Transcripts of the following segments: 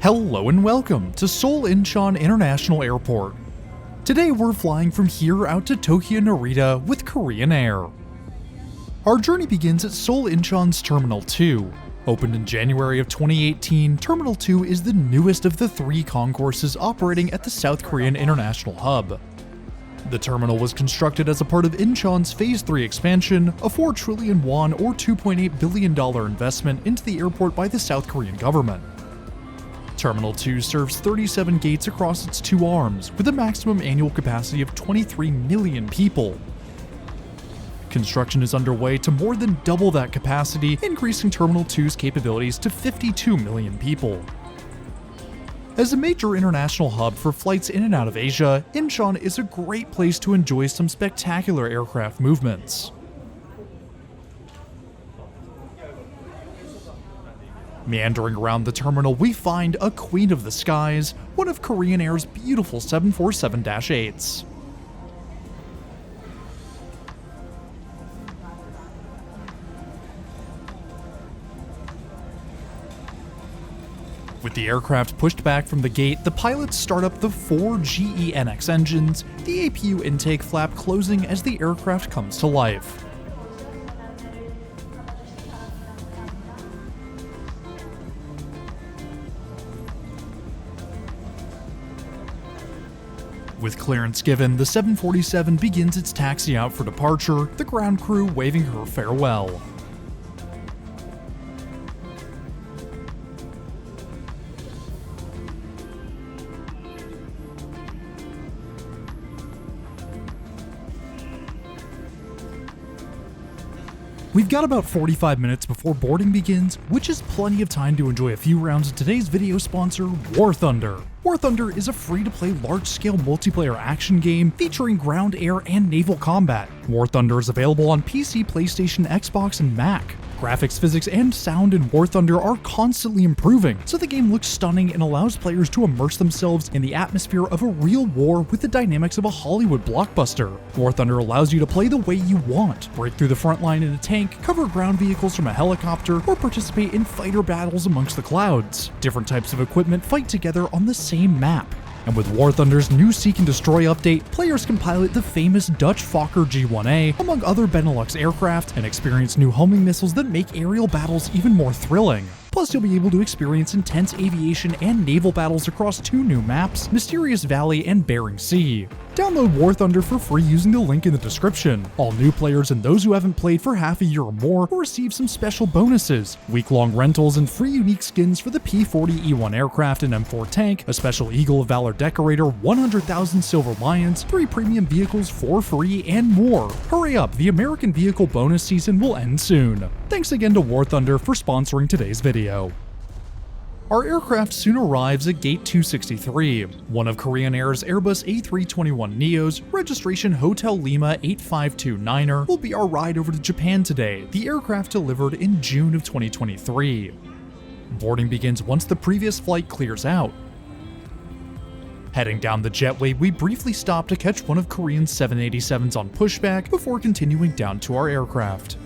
Hello and welcome to Seoul Incheon International Airport. Today we're flying from here out to Tokyo Narita with Korean Air. Our journey begins at Seoul Incheon's Terminal 2. Opened in January of 2018, Terminal 2 is the newest of the 3 concourses operating at the South Korean International Hub. The terminal was constructed as a part of Incheon's Phase 3 expansion, a 4 trillion won or $2.8 billion investment into the airport by the South Korean government. Terminal 2 serves 37 gates across its 2 arms, with a maximum annual capacity of 23 million people. Construction is underway to more than double that capacity, increasing Terminal 2's capabilities to 52 million people. As a major international hub for flights in and out of Asia, Incheon is a great place to enjoy some spectacular aircraft movements. Meandering around the terminal, we find a queen of the skies, one of Korean Air's beautiful 747-8s. With the aircraft pushed back from the gate, the pilots start up the 4 GEnx engines, the APU intake flap closing as the aircraft comes to life. With clearance given, the 747 begins its taxi out for departure, the ground crew waving her farewell. We've got about 45 minutes before boarding begins, which is plenty of time to enjoy a few rounds of today's video sponsor, War Thunder. War Thunder is a free-to-play large-scale multiplayer action game featuring ground, air, and naval combat. War Thunder is available on PC, PlayStation, Xbox, and Mac. Graphics, physics, and sound in War Thunder are constantly improving, so the game looks stunning and allows players to immerse themselves in the atmosphere of a real war with the dynamics of a Hollywood blockbuster. War Thunder allows you to play the way you want, break through the front line in a tank, cover ground vehicles from a helicopter, or participate in fighter battles amongst the clouds. Different types of equipment fight together on the same map. And with War Thunder's new Seek and Destroy update, players can pilot the famous Dutch Fokker G1A, among other Benelux aircraft, and experience new homing missiles that make aerial battles even more thrilling. Plus, you'll be able to experience intense aviation and naval battles across 2 new maps, Mysterious Valley and Bering Sea. Download War Thunder for free using the link in the description. All new players and those who haven't played for half a year or more will receive some special bonuses, week-long rentals and free unique skins for the P-40E1 aircraft and M4 tank, a special Eagle of Valor decorator, 100,000 Silver Lions, 3 premium vehicles for free, and more. Hurry up, the American vehicle bonus season will end soon. Thanks again to War Thunder for sponsoring today's video. Our aircraft soon arrives at Gate 263, one of Korean Air's Airbus A321neos, registration Hotel Lima 8529er, will be our ride over to Japan today, the aircraft delivered in June of 2023. Boarding begins once the previous flight clears out. Heading down the jetway, we briefly stop to catch one of Korean's 787s on pushback before continuing down to our aircraft.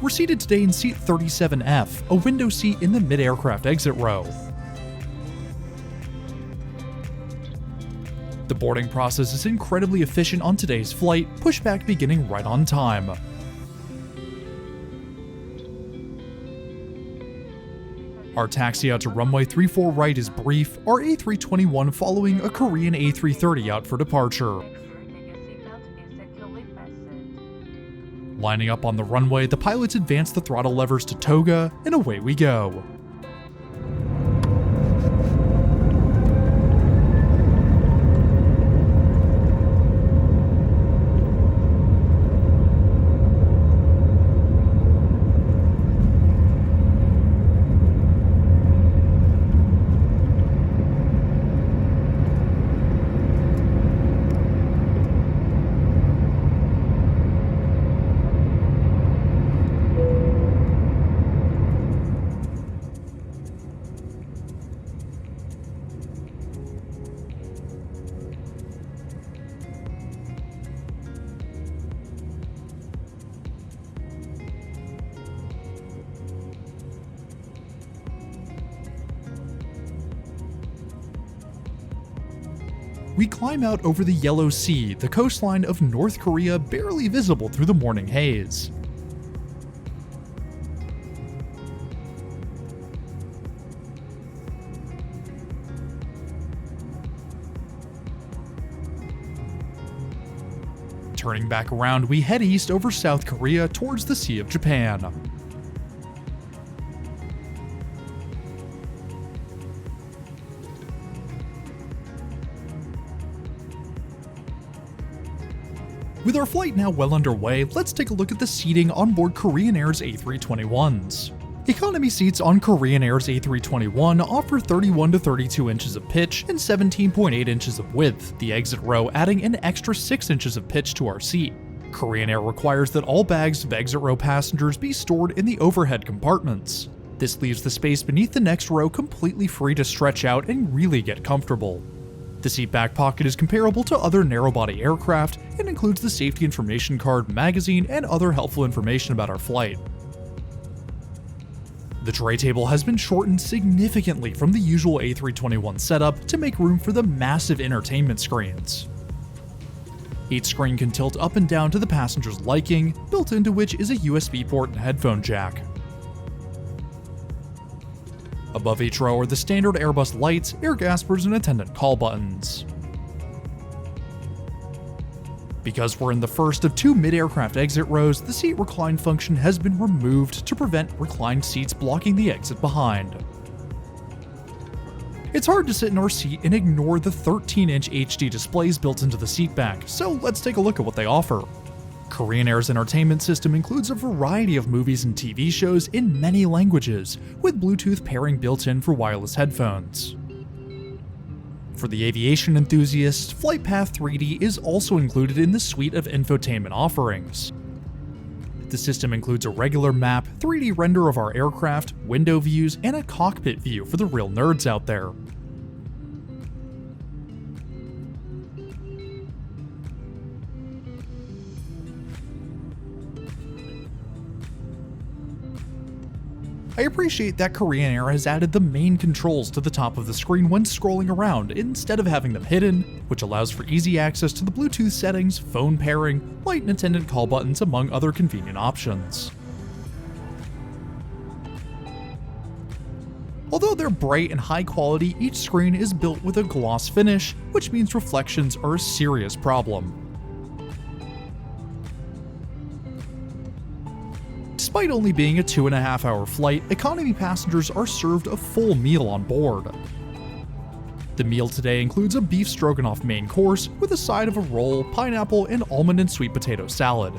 We're seated today in seat 37F, a window seat in the mid-aircraft exit row. The boarding process is incredibly efficient on today's flight, pushback beginning right on time. Our taxi out to runway 34 right is brief, our A321 following a Korean A330 out for departure. Lining up on the runway, the pilots advance the throttle levers to toga, and away we go. we climb out over the Yellow Sea, the coastline of North Korea barely visible through the morning haze. Turning back around, we head east over South Korea towards the Sea of Japan. With our flight now well underway, let's take a look at the seating on board Korean Air's A321s. Economy seats on Korean Air's A321 offer 31 to 32 inches of pitch and 17.8 inches of width, the exit row adding an extra 6 inches of pitch to our seat. Korean Air requires that all bags of exit row passengers be stored in the overhead compartments. This leaves the space beneath the next row completely free to stretch out and really get comfortable. The seat back pocket is comparable to other narrow-body aircraft and includes the safety information card, magazine, and other helpful information about our flight. The tray table has been shortened significantly from the usual A321 setup to make room for the massive entertainment screens. Each screen can tilt up and down to the passenger's liking, built into which is a USB port and headphone jack. Above each row are the standard Airbus lights, air gaspers, and attendant call buttons. Because we're in the first of 2 mid-aircraft exit rows, the seat recline function has been removed to prevent reclined seats blocking the exit behind. It's hard to sit in our seat and ignore the 13-inch HD displays built into the seat back, so let's take a look at what they offer. Korean Air's entertainment system includes a variety of movies and TV shows in many languages, with Bluetooth pairing built in for wireless headphones. For the aviation enthusiast, FlightPath 3D is also included in the suite of infotainment offerings. The system includes a regular map, 3D render of our aircraft, window views, and a cockpit view for the real nerds out there. I appreciate that Korean Air has added the main controls to the top of the screen when scrolling around instead of having them hidden, which allows for easy access to the Bluetooth settings, phone pairing, light and attendant call buttons, among other convenient options. Although they're bright and high quality, each screen is built with a gloss finish, which means reflections are a serious problem. Despite only being a 2.5-hour flight, economy passengers are served a full meal on board. The meal today includes a beef stroganoff main course with a side of a roll, pineapple, and almond and sweet potato salad.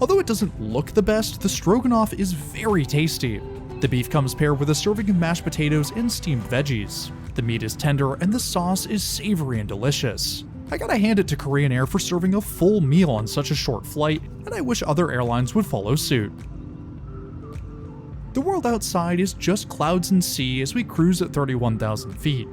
Although it doesn't look the best, the stroganoff is very tasty. The beef comes paired with a serving of mashed potatoes and steamed veggies. The meat is tender and the sauce is savory and delicious. I gotta hand it to Korean Air for serving a full meal on such a short flight, and I wish other airlines would follow suit. The world outside is just clouds and sea as we cruise at 31,000 feet.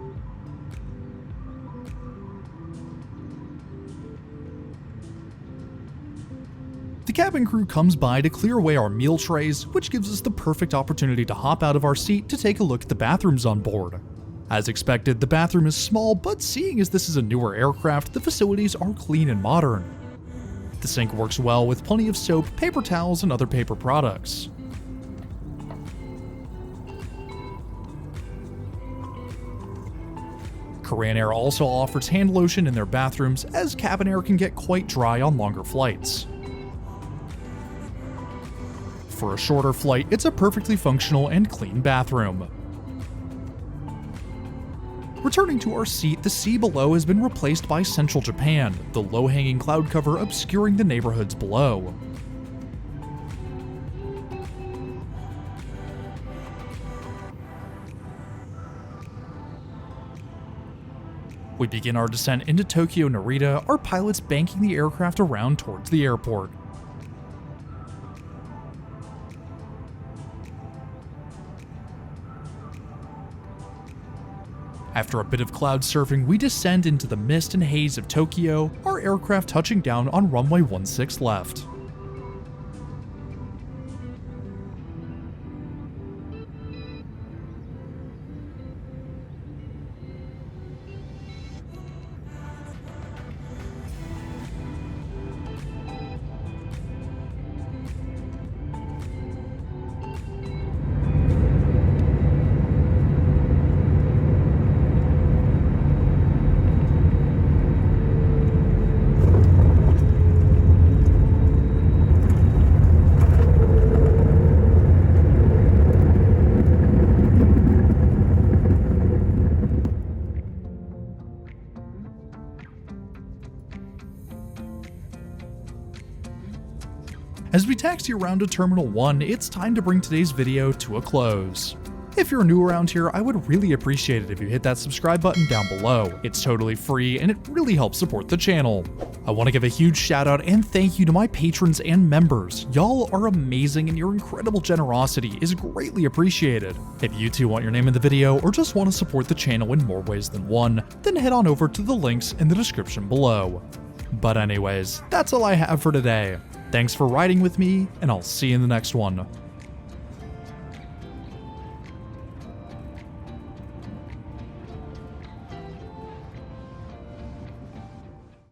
The cabin crew comes by to clear away our meal trays, which gives us the perfect opportunity to hop out of our seat to take a look at the bathrooms on board. As expected, the bathroom is small, but seeing as this is a newer aircraft, the facilities are clean and modern. The sink works well with plenty of soap, paper towels, and other paper products. Korean Air also offers hand lotion in their bathrooms, as cabin air can get quite dry on longer flights. For a shorter flight, it's a perfectly functional and clean bathroom. Returning to our seat, the sea below has been replaced by Central Japan, the low-hanging cloud cover obscuring the neighborhoods below. We begin our descent into Tokyo Narita, our pilots banking the aircraft around towards the airport. After a bit of cloud surfing, we descend into the mist and haze of Tokyo, our aircraft touching down on runway 16 left. As we taxi around to Terminal 1, it's time to bring today's video to a close. If you're new around here, I would really appreciate it if you hit that subscribe button down below. It's totally free and it really helps support the channel. I want to give a huge shout out and thank you to my patrons and members. Y'all are amazing and your incredible generosity is greatly appreciated. If you too want your name in the video or just want to support the channel in more ways than one, then head on over to the links in the description below. But anyways, that's all I have for today. Thanks for riding with me, and I'll see you in the next one.